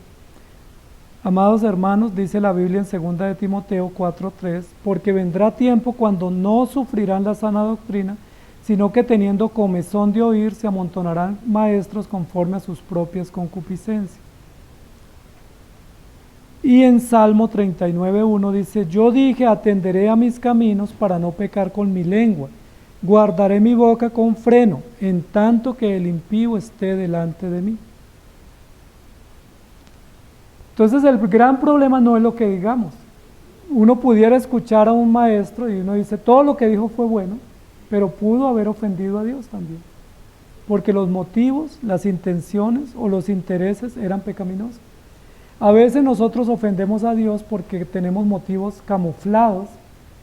Amados hermanos, dice la Biblia en 2 de Timoteo 4:3, porque vendrá tiempo cuando no sufrirán la sana doctrina, sino que teniendo comezón de oír, se amontonarán maestros conforme a sus propias concupiscencias. Y en Salmo 39:1 dice, yo dije, atenderé a mis caminos para no pecar con mi lengua, guardaré mi boca con freno, en tanto que el impío esté delante de mí. Entonces el gran problema no es lo que digamos. Uno pudiera escuchar a un maestro y uno dice, todo lo que dijo fue bueno, pero pudo haber ofendido a Dios también, porque los motivos, las intenciones o los intereses eran pecaminosos. A veces nosotros ofendemos a Dios porque tenemos motivos camuflados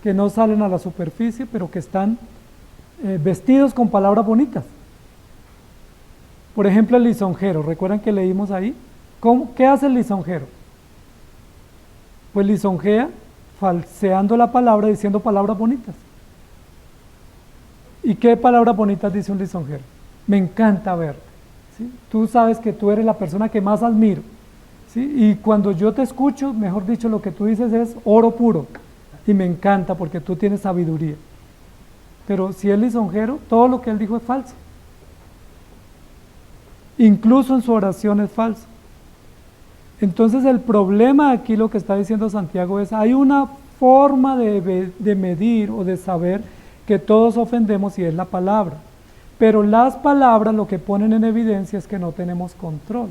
que no salen a la superficie, pero que están vestidos con palabras bonitas. Por ejemplo, el lisonjero, ¿recuerdan que leímos ahí? ¿Qué hace el lisonjero? Pues lisonjea falseando la palabra, diciendo palabras bonitas. ¿Y qué palabras bonitas dice un lisonjero? Me encanta verte, ¿sí? Tú sabes que tú eres la persona que más admiro, ¿sí? Y cuando yo te escucho, mejor dicho, lo que tú dices es oro puro, y me encanta porque tú tienes sabiduría. Pero si es lisonjero, todo lo que él dijo es falso. Incluso en su oración es falso. Entonces el problema aquí, lo que está diciendo Santiago es, hay una forma de medir o de saber que todos ofendemos y es la palabra. Pero las palabras lo que ponen en evidencia es que no tenemos control.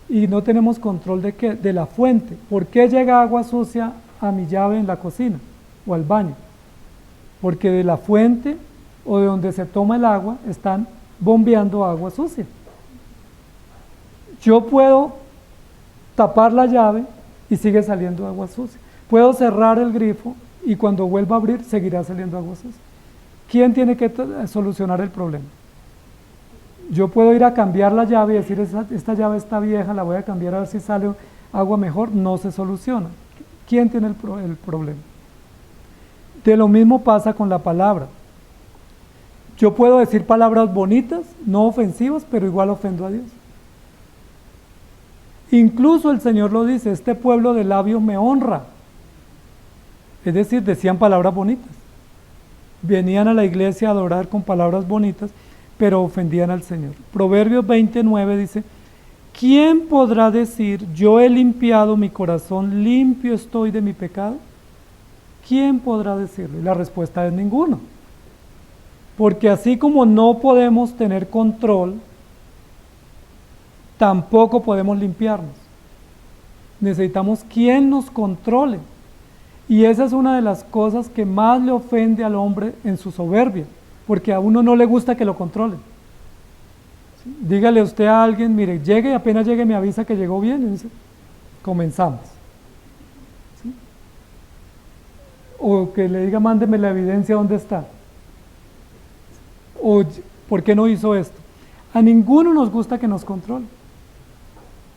¿Y no tenemos control de qué? De la fuente. ¿Por qué llega agua sucia a mi llave en la cocina o al baño? Porque de la fuente o de donde se toma el agua están bombeando agua sucia. Yo puedo tapar la llave y sigue saliendo agua sucia. Puedo cerrar el grifo y cuando vuelva a abrir seguirá saliendo agua sucia. ¿Quién tiene que solucionar el problema? Yo puedo ir a cambiar la llave y decir, esta llave está vieja, la voy a cambiar a ver si sale agua mejor. No se soluciona. ¿Quién tiene el problema? De lo mismo pasa con la palabra. Yo puedo decir palabras bonitas, no ofensivas, pero igual ofendo a Dios. Incluso el Señor lo dice, este pueblo de labios me honra. Es decir, decían palabras bonitas. Venían a la iglesia a adorar con palabras bonitas, pero ofendían al Señor. Proverbios 29 dice, ¿quién podrá decir, yo he limpiado mi corazón, limpio estoy de mi pecado? ¿Quién podrá decirlo? Y la respuesta es ninguno. Porque así como no podemos tener control, tampoco podemos limpiarnos. Necesitamos quien nos controle. Y esa es una de las cosas que más le ofende al hombre en su soberbia, porque a uno no le gusta que lo controlen. ¿Sí? Dígale usted a alguien, mire, llegue y apenas llegue me avisa que llegó bien, y dice, comenzamos. ¿Sí? O que le diga, mándeme la evidencia dónde está. O, ¿por qué no hizo esto? A ninguno nos gusta que nos controle.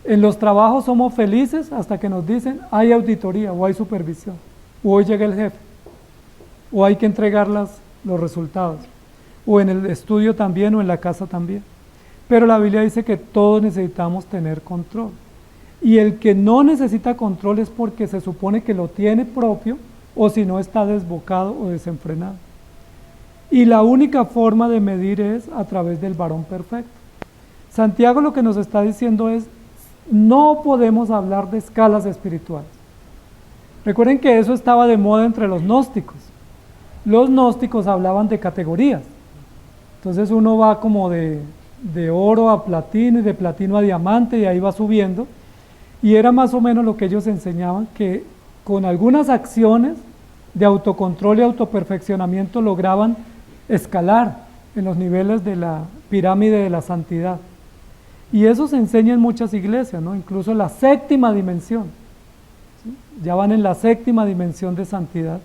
En los trabajos somos felices hasta que nos dicen, hay auditoría o hay supervisión. O hoy llega el jefe, o hay que entregar los resultados, o en el estudio también, o en la casa también. Pero la Biblia dice que todos necesitamos tener control. Y el que no necesita control es porque se supone que lo tiene propio, o si no está desbocado o desenfrenado. Y la única forma de medir es a través del varón perfecto. Santiago lo que nos está diciendo es, no podemos hablar de escalas espirituales. Recuerden que eso estaba de moda entre los gnósticos. Los gnósticos hablaban de categorías. Entonces uno va como de oro a platino y de platino a diamante y ahí va subiendo. Y era más o menos lo que ellos enseñaban, que con algunas acciones de autocontrol y autoperfeccionamiento lograban escalar en los niveles de la pirámide de la santidad. Y eso se enseña en muchas iglesias, ¿no? Incluso la séptima dimensión. ¿Sí? Ya van en la séptima dimensión de santidad.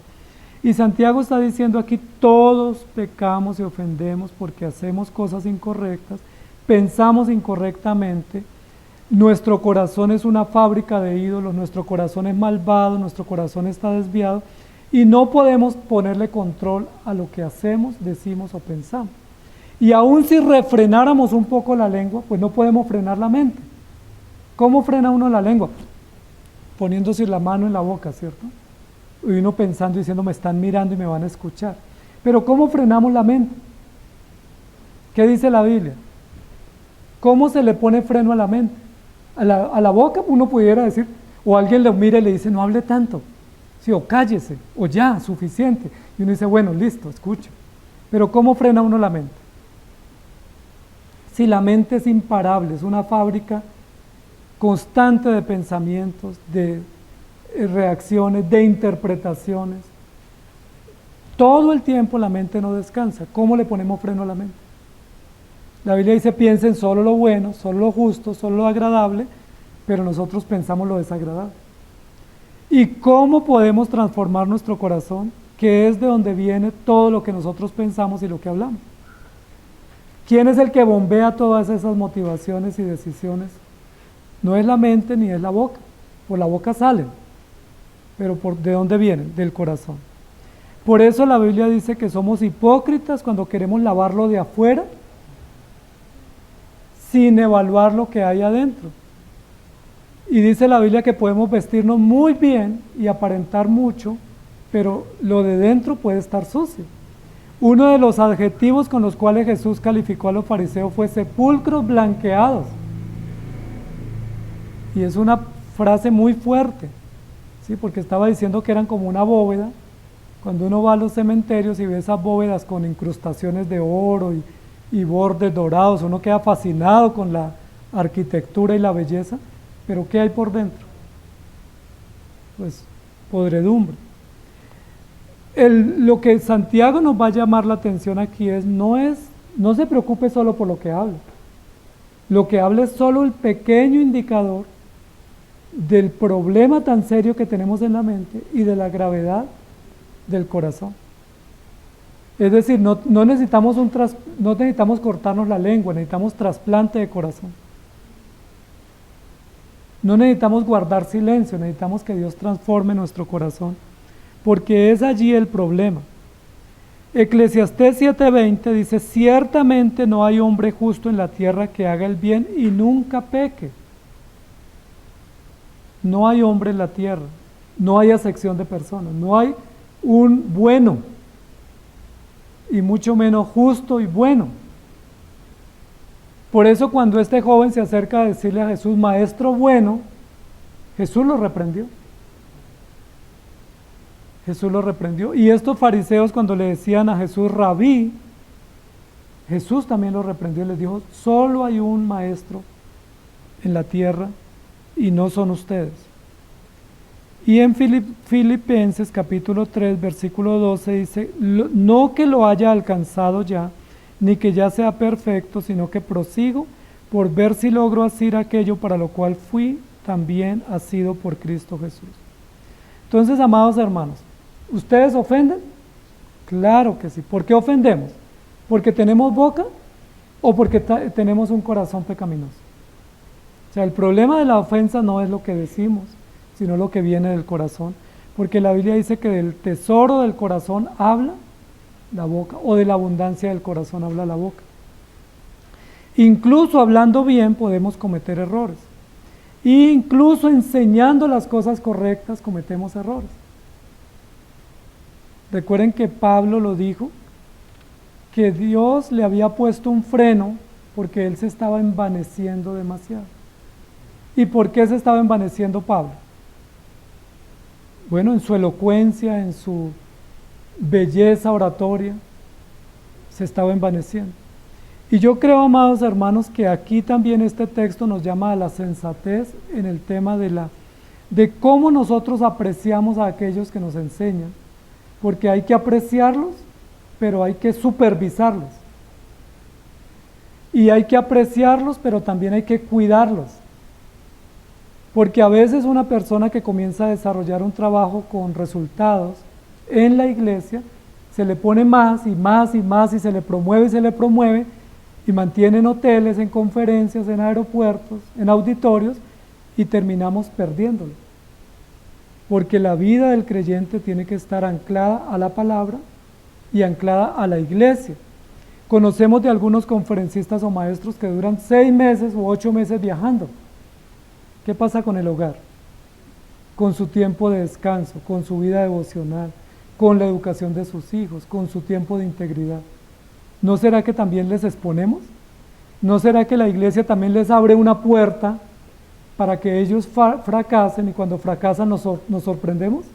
Y Santiago está diciendo aquí, todos pecamos y ofendemos porque hacemos cosas incorrectas, pensamos incorrectamente, nuestro corazón es una fábrica de ídolos, nuestro corazón es malvado, nuestro corazón está desviado, y no podemos ponerle control a lo que hacemos, decimos o pensamos. Y aun si refrenáramos un poco la lengua, pues no podemos frenar la mente. ¿Cómo frena uno la lengua? Poniéndose la mano en la boca, ¿cierto? Y uno pensando y diciendo, me están mirando y me van a escuchar. Pero ¿cómo frenamos la mente? ¿Qué dice la Biblia? ¿Cómo se le pone freno a la mente? A la boca uno pudiera decir, o alguien lo mira y le dice, no hable tanto. Sí, o cállese, o ya, suficiente. Y uno dice, bueno, listo, escucho. Pero ¿cómo frena uno la mente? Si la mente es imparable, es una fábrica constante de pensamientos, de reacciones, de interpretaciones. Todo el tiempo la mente no descansa. ¿Cómo le ponemos freno a la mente? La Biblia dice, piensen solo lo bueno, solo lo justo, solo lo agradable, pero nosotros pensamos lo desagradable. ¿Y cómo podemos transformar nuestro corazón? Que es de donde viene todo lo que nosotros pensamos y lo que hablamos. ¿Quién es el que bombea todas esas motivaciones y decisiones? No es la mente ni es la boca. Por la boca salen, pero ¿de dónde vienen? Del corazón. Por eso la Biblia dice que somos hipócritas cuando queremos lavarlo de afuera sin evaluar lo que hay adentro. Y dice la Biblia que podemos vestirnos muy bien y aparentar mucho, pero lo de dentro puede estar sucio. Uno de los adjetivos con los cuales Jesús calificó a los fariseos fue sepulcros blanqueados. Y es una frase muy fuerte, ¿sí? Porque estaba diciendo que eran como una bóveda. Cuando uno va a los cementerios y ve esas bóvedas con incrustaciones de oro y bordes dorados, uno queda fascinado con la arquitectura y la belleza, pero ¿qué hay por dentro? Pues podredumbre. Lo que Santiago nos va a llamar la atención aquí no se preocupe solo por lo que habla. Lo que habla es solo el pequeño indicador del problema tan serio que tenemos en la mente y de la gravedad del corazón. Es decir, no necesitamos no necesitamos cortarnos la lengua, necesitamos trasplante de corazón. No necesitamos guardar silencio, necesitamos que Dios transforme nuestro corazón, porque es allí el problema. Eclesiastés 7:20 dice: ciertamente no hay hombre justo en la tierra que haga el bien y nunca peque. No hay hombre en la tierra, no hay acepción de personas, no hay un bueno, y mucho menos justo y bueno. Por eso cuando este joven se acerca a decirle a Jesús, maestro bueno, Jesús lo reprendió. Jesús lo reprendió. Y estos fariseos cuando le decían a Jesús rabí, Jesús también lo reprendió y les dijo, solo hay un maestro en la tierra y no son ustedes. Y en Filipenses capítulo 3 versículo 12 dice, no que lo haya alcanzado ya, ni que ya sea perfecto, sino que prosigo por ver si logro hacer aquello para lo cual fui también asido por Cristo Jesús. Entonces, amados hermanos, ¿ustedes ofenden? Claro que sí. ¿Por qué ofendemos? ¿Porque tenemos boca o porque tenemos un corazón pecaminoso? O sea, el problema de la ofensa no es lo que decimos, sino lo que viene del corazón, porque la Biblia dice que del tesoro del corazón habla la boca, o de la abundancia del corazón habla la boca. Incluso hablando bien podemos cometer errores, e incluso enseñando las cosas correctas cometemos errores. Recuerden que Pablo lo dijo, que Dios le había puesto un freno porque él se estaba envaneciendo demasiado. ¿Y por qué se estaba envaneciendo Pablo? Bueno, en su elocuencia, en su belleza oratoria, se estaba envaneciendo. Y yo creo, amados hermanos, que aquí también este texto nos llama a la sensatez en el tema de cómo nosotros apreciamos a aquellos que nos enseñan, porque hay que apreciarlos, pero hay que supervisarlos. Y hay que apreciarlos, pero también hay que cuidarlos. Porque a veces una persona que comienza a desarrollar un trabajo con resultados en la iglesia, se le pone más y más y más y se le promueve y mantiene en hoteles, en conferencias, en aeropuertos, en auditorios y terminamos perdiéndolo. Porque la vida del creyente tiene que estar anclada a la palabra y anclada a la iglesia. Conocemos de algunos conferencistas o maestros que duran 6 meses u 8 meses viajando. ¿Qué pasa con el hogar? Con su tiempo de descanso, con su vida devocional, con la educación de sus hijos, con su tiempo de integridad. ¿No será que también les exponemos? ¿No será que la iglesia también les abre una puerta para que ellos fracasen y cuando fracasan nos sorprendemos?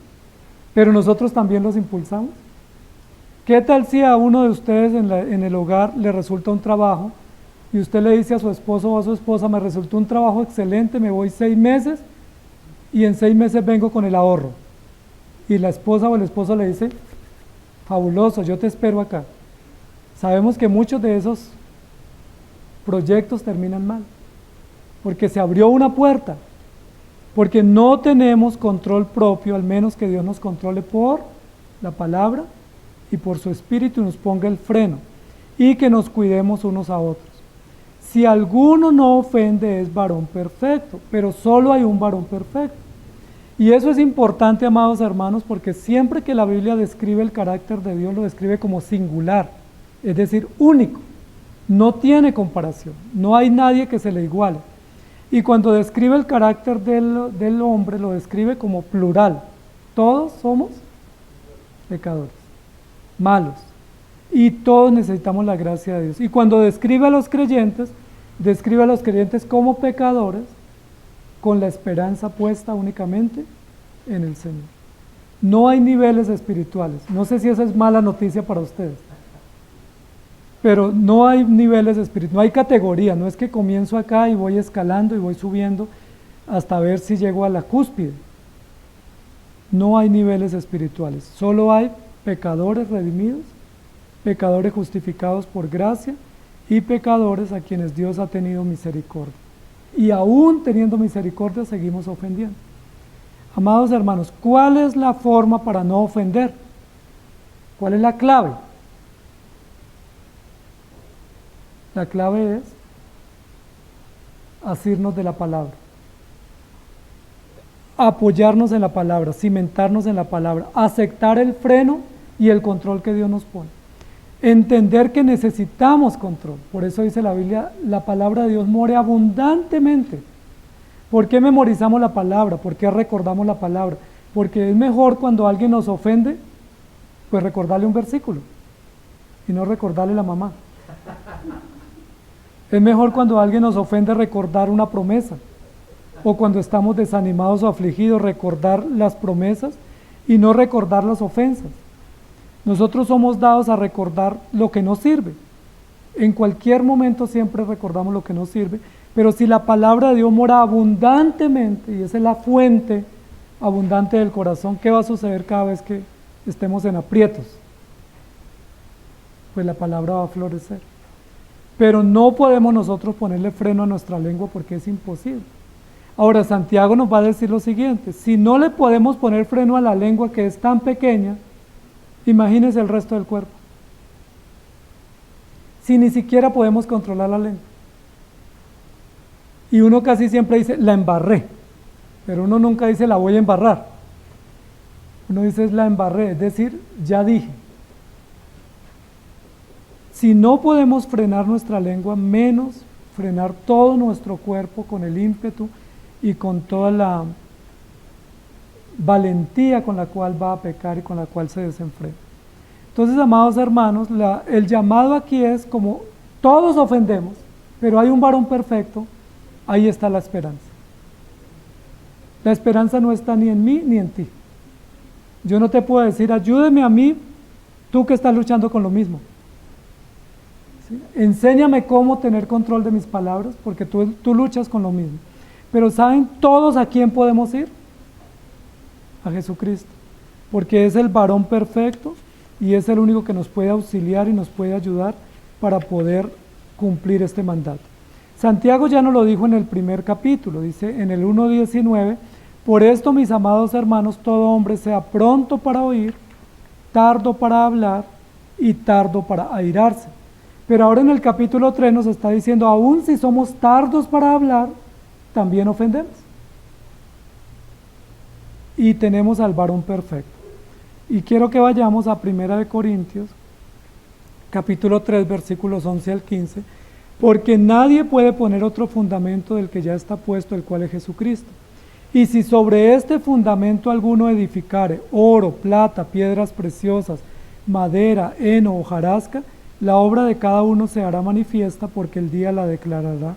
Pero nosotros también los impulsamos. ¿Qué tal si a uno de ustedes en el hogar le resulta un trabajo y usted le dice a su esposo o a su esposa, me resultó un trabajo excelente, me voy 6 meses y en 6 meses vengo con el ahorro? Y la esposa o el esposo le dice, fabuloso, yo te espero acá. Sabemos que muchos de esos proyectos terminan mal, porque se abrió una puerta, porque no tenemos control propio, al menos que Dios nos controle por la palabra y por su espíritu y nos ponga el freno, y que nos cuidemos unos a otros. Si alguno no ofende es varón perfecto, pero solo hay un varón perfecto. Y eso es importante, amados hermanos, porque siempre que la Biblia describe el carácter de Dios, lo describe como singular, es decir, único. No tiene comparación, no hay nadie que se le iguale. Y cuando describe el carácter del hombre, lo describe como plural. Todos somos pecadores, malos, y todos necesitamos la gracia de Dios. Y cuando describe a los creyentes como pecadores, con la esperanza puesta únicamente en el Señor. No hay niveles espirituales. No sé si esa es mala noticia para ustedes, pero no hay niveles espirituales, no hay categoría. No es que comienzo acá y voy escalando y voy subiendo hasta ver si llego a la cúspide. No hay niveles espirituales, solo hay pecadores redimidos, pecadores justificados por gracia y pecadores a quienes Dios ha tenido misericordia. y aún teniendo misericordia seguimos ofendiendo. Amados hermanos, ¿cuál es la forma para no ofender? ¿Cuál es la clave? La clave es asirnos de la palabra, apoyarnos en la palabra, cimentarnos en la palabra, aceptar el freno y el control que Dios nos pone. Entender que necesitamos control. Por eso dice la Biblia, la palabra de Dios more abundantemente. ¿Por qué memorizamos la palabra? ¿Por qué recordamos la palabra? Porque es mejor cuando alguien nos ofende, pues recordarle un versículo y no recordarle la mamá. Es mejor cuando alguien nos ofende recordar una promesa, o cuando estamos desanimados o afligidos recordar las promesas y no recordar las ofensas. Nosotros somos dados a recordar lo que nos sirve. En cualquier momento siempre recordamos lo que nos sirve, pero si la palabra de Dios mora abundantemente, y esa es la fuente abundante del corazón, ¿qué va a suceder cada vez que estemos en aprietos? Pues la palabra va a florecer. Pero no podemos nosotros ponerle freno a nuestra lengua porque es imposible. Ahora Santiago nos va a decir lo siguiente: si no le podemos poner freno a la lengua que es tan pequeña, imagínense el resto del cuerpo. Si ni siquiera podemos controlar la lengua. Y uno casi siempre dice, la embarré, pero uno nunca dice, la voy a embarrar. Uno dice, la embarré, es decir, ya dije. Si no podemos frenar nuestra lengua, menos frenar todo nuestro cuerpo con el ímpetu y con toda la valentía con la cual va a pecar y con la cual se desenfrena. Entonces, amados hermanos, el llamado aquí es como todos ofendemos, pero hay un varón perfecto, ahí está la esperanza. La esperanza no está ni en mí ni en ti. Yo no te puedo decir, ayúdeme a mí, tú que estás luchando con lo mismo. ¿Sí? Enséñame cómo tener control de mis palabras, porque tú luchas con lo mismo. Pero ¿saben todos a quién podemos ir? A Jesucristo, porque es el varón perfecto y es el único que nos puede auxiliar y nos puede ayudar para poder cumplir este mandato. Santiago ya nos lo dijo en el primer capítulo, dice en el 1:19, por esto, mis amados hermanos, todo hombre sea pronto para oír, tardo para hablar y tardo para airarse. Pero ahora en el capítulo 3 nos está diciendo, aun si somos tardos para hablar, también ofendemos. Y tenemos al varón perfecto. Y quiero que vayamos a 1 Corintios, capítulo 3, versículos 11 al 15, porque nadie puede poner otro fundamento del que ya está puesto, el cual es Jesucristo. Y si sobre este fundamento alguno edificare oro, plata, piedras preciosas, madera, heno, hojarasca, la obra de cada uno se hará manifiesta, porque el día la declarará,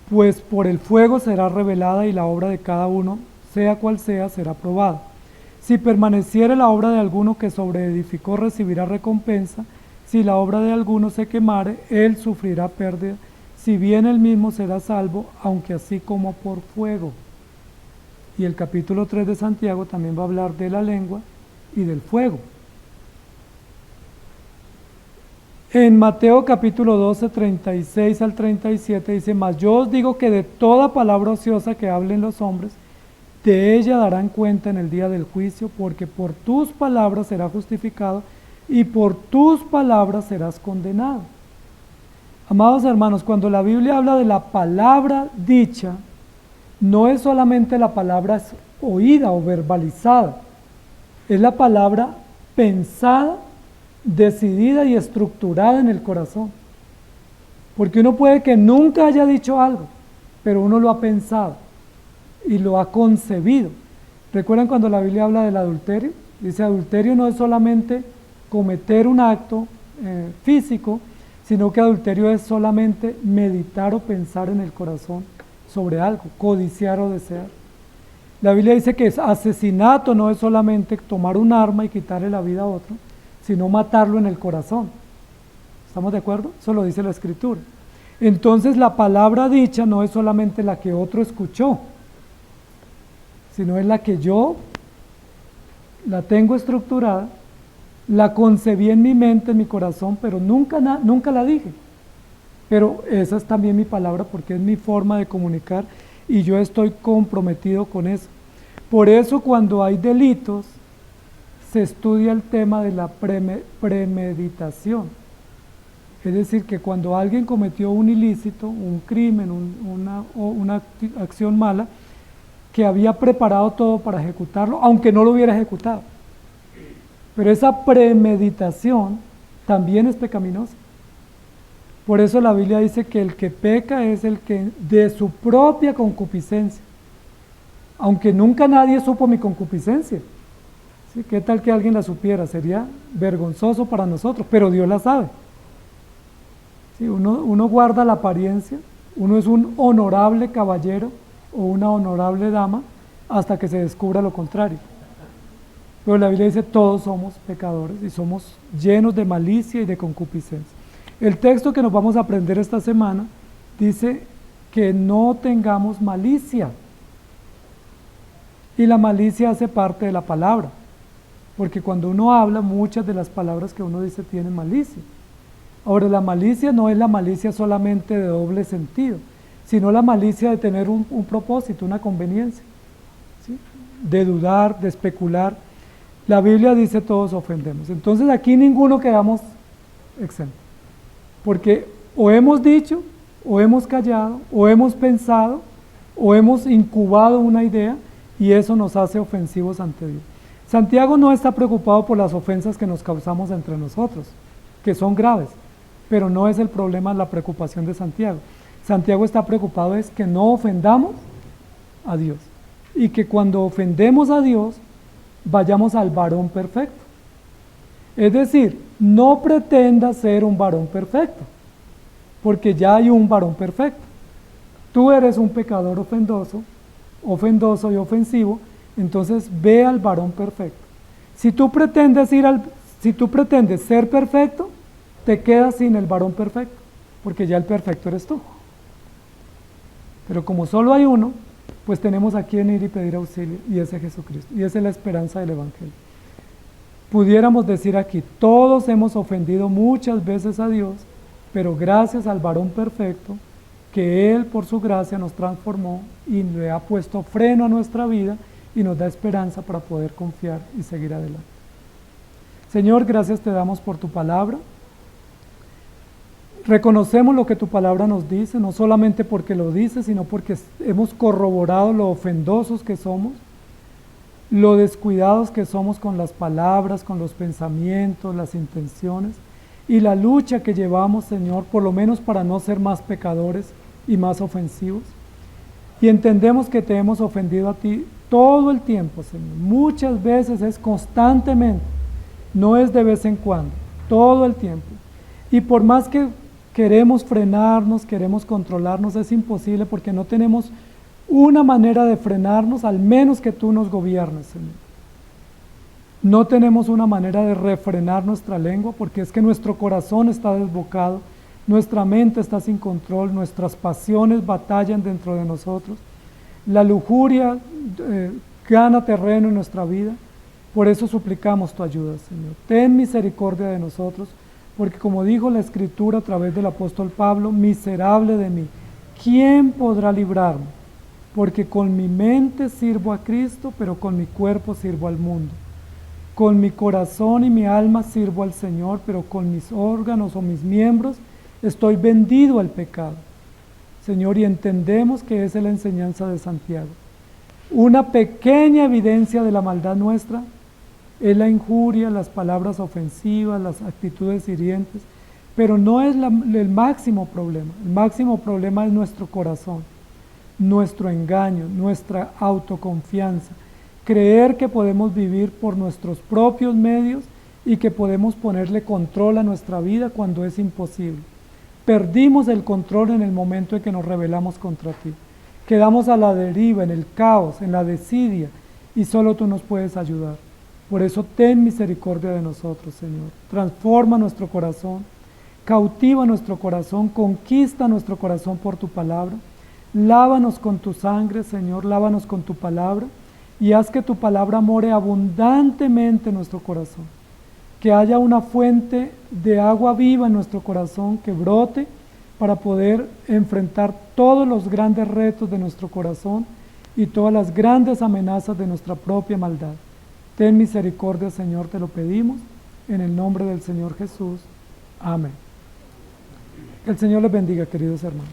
pues por el fuego será revelada y la obra de cada uno, sea cual sea, será probada. Si permaneciere la obra de alguno que sobreedificó, recibirá recompensa. Si la obra de alguno se quemare, él sufrirá pérdida. Si bien él mismo será salvo, aunque así como por fuego. Y el capítulo 3 de Santiago también va a hablar de la lengua y del fuego. En Mateo capítulo 12, 36 al 37 dice, mas yo os digo que de toda palabra ociosa que hablen los hombres, de ella darán cuenta en el día del juicio, porque por tus palabras serás justificado y por tus palabras serás condenado. Amados hermanos, cuando la Biblia habla de la palabra dicha, no es solamente la palabra oída o verbalizada, es la palabra pensada, decidida y estructurada en el corazón. Porque uno puede que nunca haya dicho algo, pero uno lo ha pensado y lo ha concebido. ¿Recuerdan cuando la Biblia habla del adulterio? Dice, adulterio no es solamente cometer un acto físico, sino que adulterio es solamente meditar o pensar en el corazón sobre algo, codiciar o desear. La Biblia dice que asesinato no es solamente tomar un arma y quitarle la vida a otro, sino matarlo en el corazón. ¿Estamos de acuerdo? Eso lo dice la Escritura. Entonces la palabra dicha no es solamente la que otro escuchó, sino es la que yo la tengo estructurada, la concebí en mi mente, en mi corazón, pero nunca la dije. pero esa es también mi palabra porque es mi forma de comunicar y yo estoy comprometido con eso. Por eso cuando hay delitos, se estudia el tema de la premeditación. Es decir, que cuando alguien cometió un ilícito, un crimen, una acción mala, que había preparado todo para ejecutarlo, aunque no lo hubiera ejecutado. Pero esa premeditación también es pecaminosa. Por eso la Biblia dice que el que peca es el que de su propia concupiscencia, aunque nunca nadie supo mi concupiscencia. ¿Sí? ¿Qué tal que alguien la supiera? Sería vergonzoso para nosotros, pero Dios la sabe. ¿Sí? Uno guarda la apariencia, uno es un honorable caballero o una honorable dama hasta que se descubra lo contrario. Pero la Biblia dice todos somos pecadores y somos llenos de malicia y de concupiscencia. El texto que nos vamos a aprender esta semana dice que no tengamos malicia. Y la malicia hace parte de la palabra, porque cuando uno habla, muchas de las palabras que uno dice tienen malicia. Ahora, la malicia no es la malicia solamente de doble sentido, sino la malicia de tener un propósito, una conveniencia, ¿sí? De dudar, de especular. La Biblia dice todos ofendemos. Entonces aquí ninguno quedamos exentos, porque o hemos dicho, o hemos callado, o hemos pensado, o hemos incubado una idea, y eso nos hace ofensivos ante Dios. Santiago no está preocupado por las ofensas que nos causamos entre nosotros, que son graves, pero no es el problema la preocupación de Santiago. Santiago está preocupado es que no ofendamos a Dios, y que cuando ofendemos a Dios, vayamos al varón perfecto. Es decir, no pretenda ser un varón perfecto, porque ya hay un varón perfecto. Tú eres un pecador ofendoso y ofensivo, entonces ve al varón perfecto. Si tú pretendes ser perfecto, te quedas sin el varón perfecto, porque ya el perfecto eres tú. Pero como solo hay uno, pues tenemos a quien ir y pedir auxilio, y ese es Jesucristo, y esa es la esperanza del Evangelio. Pudiéramos decir aquí, todos hemos ofendido muchas veces a Dios, pero gracias al varón perfecto, que Él por su gracia nos transformó y le ha puesto freno a nuestra vida y nos da esperanza para poder confiar y seguir adelante. Señor, gracias te damos por tu palabra. Reconocemos lo que tu palabra nos dice, no solamente porque lo dice, sino porque hemos corroborado lo ofendosos que somos, lo descuidados que somos con las palabras, con los pensamientos, las intenciones, y la lucha que llevamos, Señor, por lo menos para no ser más pecadores y más ofensivos. Y entendemos que te hemos ofendido a ti todo el tiempo, Señor. Muchas veces es constantemente, no es de vez en cuando, todo el tiempo. Y por más que queremos frenarnos, queremos controlarnos, es imposible porque no tenemos una manera de frenarnos, al menos que tú nos gobiernes, Señor. No tenemos una manera de refrenar nuestra lengua porque es que nuestro corazón está desbocado, nuestra mente está sin control, nuestras pasiones batallan dentro de nosotros, la lujuria gana terreno en nuestra vida. Por eso suplicamos tu ayuda, Señor. Ten misericordia de nosotros, porque como dijo la Escritura a través del apóstol Pablo, miserable de mí, ¿quién podrá librarme? Porque con mi mente sirvo a Cristo, pero con mi cuerpo sirvo al mundo. Con mi corazón y mi alma sirvo al Señor, pero con mis órganos o mis miembros estoy vendido al pecado. Señor, y entendemos que esa es la enseñanza de Santiago. Una pequeña evidencia de la maldad nuestra es la injuria, las palabras ofensivas, las actitudes hirientes, pero no es el máximo problema. El máximo problema es nuestro corazón, nuestro engaño, nuestra autoconfianza, creer que podemos vivir por nuestros propios medios y que podemos ponerle control a nuestra vida cuando es imposible. Perdimos el control en el momento en que nos rebelamos contra ti. Quedamos a la deriva, en el caos, en la desidia, y solo tú nos puedes ayudar. Por eso ten misericordia de nosotros, Señor. Transforma nuestro corazón, cautiva nuestro corazón, conquista nuestro corazón por tu palabra. Lávanos con tu sangre, Señor, lávanos con tu palabra, y haz que tu palabra more abundantemente en nuestro corazón. Que haya una fuente de agua viva en nuestro corazón que brote para poder enfrentar todos los grandes retos de nuestro corazón y todas las grandes amenazas de nuestra propia maldad. Ten misericordia, Señor, te lo pedimos, en el nombre del Señor Jesús. Amén. Que el Señor les bendiga, queridos hermanos.